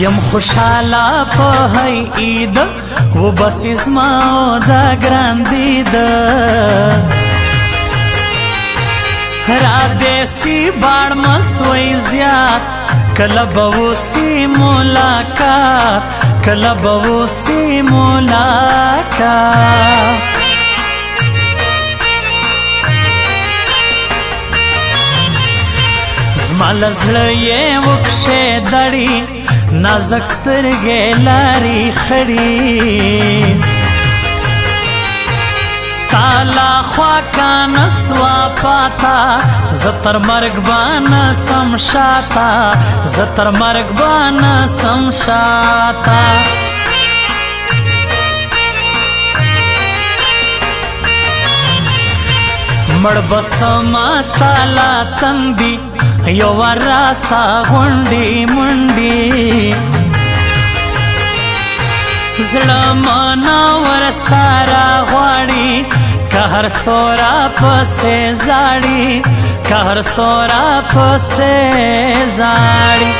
یم خوشحاله په هی عید و بس زما دا ګران دید را دیسی باړ مسوی زیات کله به وسی ملاقات کله به وسی ملاقات زما له زړه یې وکښې دړي نازک سترګې لارې خړې ستا لا خوا کا نسوا پاتا زه تر مرګ به نه سم شاته زه تر مرګ به نه سم شاته مړ به سما ستا لا تندي یو ور راسه غونډې منډې زړه منور ساره غواړي که هر څو راپسې زاړي که هر څو راپسې زاړي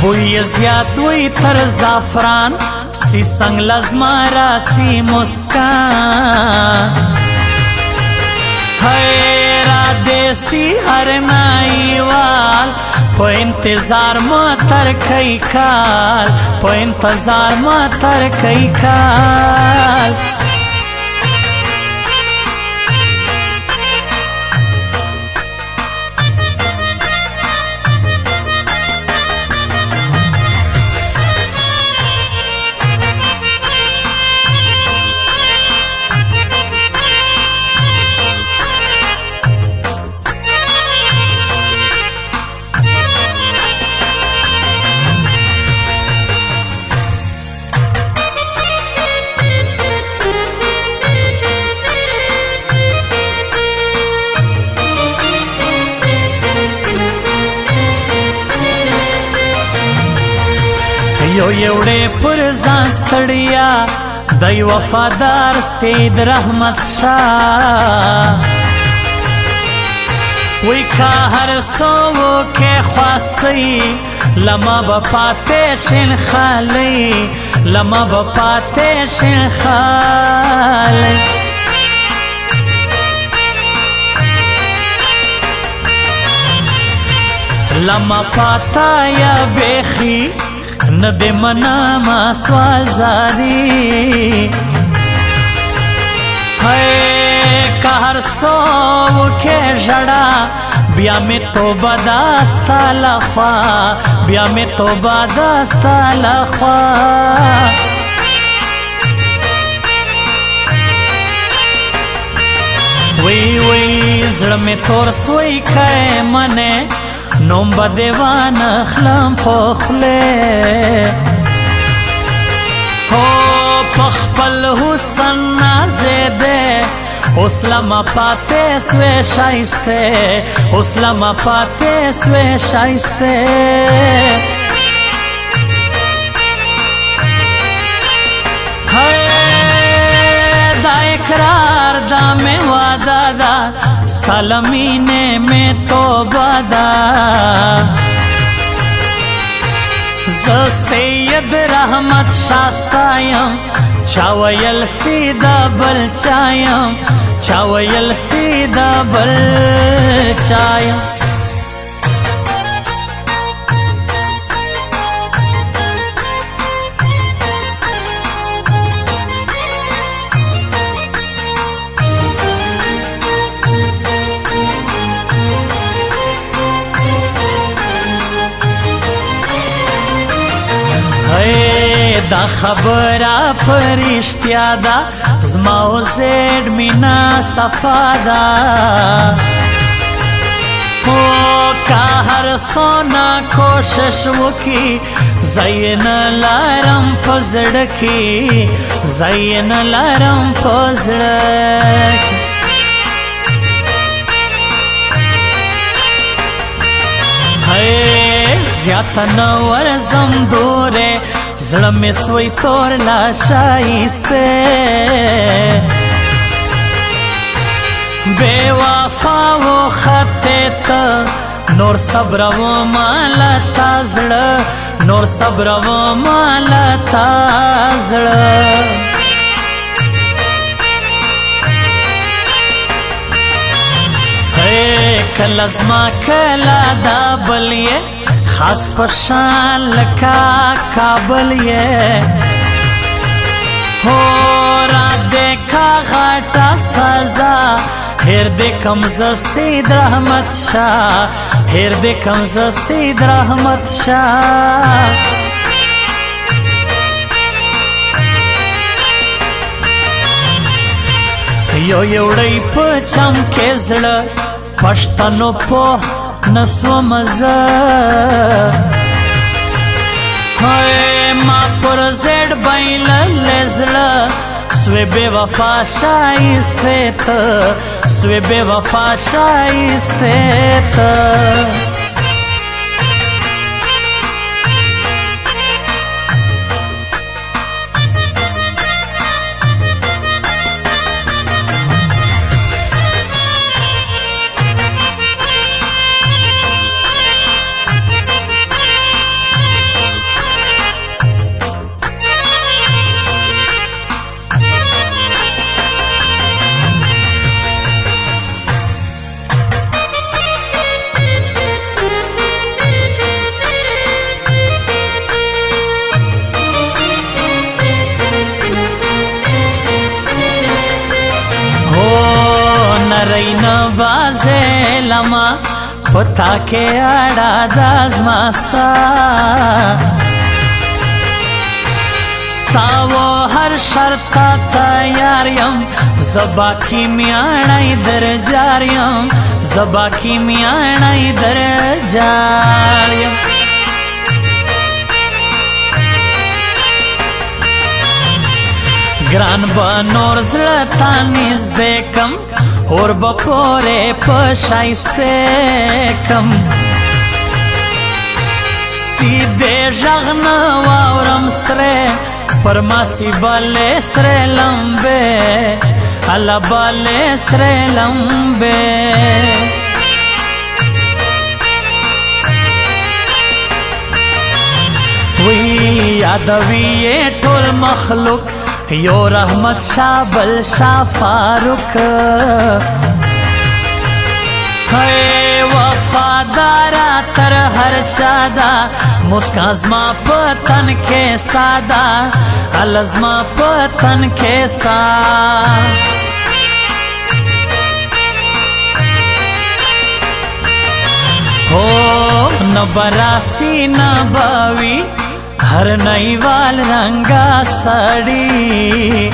بوی زیات وی تر زعفران سی سنگ لزما راسی مسکان ہے را دیسی ہر نائیوال پو انتظار ما تر کئی کال پو انتظار ما تر کئی کال یو یوڑے پر ځان ستړیا دی وفادار سید رحمت شاه وی کا هر سو کے خواستی لما بپاتے شن خالی لما بپاتے شن خالی لما پاتا یا بیخی ند منا ما سوال زاری ہے کہ ہر سو کے جڑا بیا میں توبہ داستا لخوا بیا میں توبہ داستا لخوا وی وی زړه میں تور سوئی کئے منے نوم با دیوان اخلام پخلے ہو پخپل حسن نازیدے اس لما پاتے سوے شائستے اس لما پاتے سوے شائستے دا اقرار دا میں وعدہ دا سالمینے میں توبہ دا ز سید رحمت شاستایم چاویل سیدہ بل چایم چاویل سیدہ بل چایم دا خبره پرشتیا دا زما و زید مینا صفا دا او کا هر سونا کوشش وکی زین لارم پزړکی زین لارم پزړکی ہے زیات نور زم دوره زړه مې سوی تور لا شایسته بے وفا و خطیت نور صبر و مالا تازړه نور صبر و مالا تازړه کله زما کله دا بل یې خاص پشان لکا کابل یې ہو را دیکھا غاٹا سزا هیر دے کمز سید رحمت شاہ هیر دے کمز سید رحمت شاہ یو یوڑی پچم کے زړه پښتنو په نسو مزه ما پر زړ بایلل زړه سوی بے وفا شایسته ته سوی بے وفا شایسته ته رینا بازے لما پتا کے آڑا دازما سا ستاو ہر شرطا تیار یم زبا کی میاڑائی در جار یم زبا کی میاڑائی در جار یم گران بنور زړه نږدې کم اور بپورې په شایسته کم سیدې غږ نه واورم سره پر ماسی بالې سره لمبې الله بالې سره لمبې وی یادوي ټول مخلوق یو رحمت شاہ بل شاہ فاروق ہے وفادارا تر ہر چادا مسکازما پتن کے سادا الازما پتن کے سا ہو نبراسی نبوی ہر نئیوال رنگا سڑی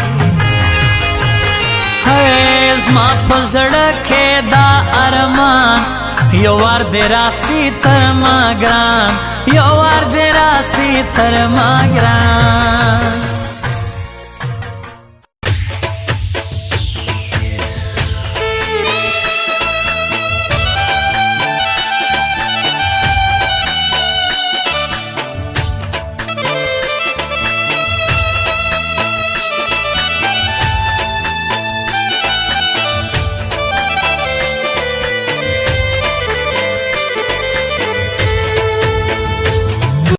ہے زما پزړه کې دا ارمان یو وار دې راسي تر ما ګران یو وار دې راسي تر ما ګران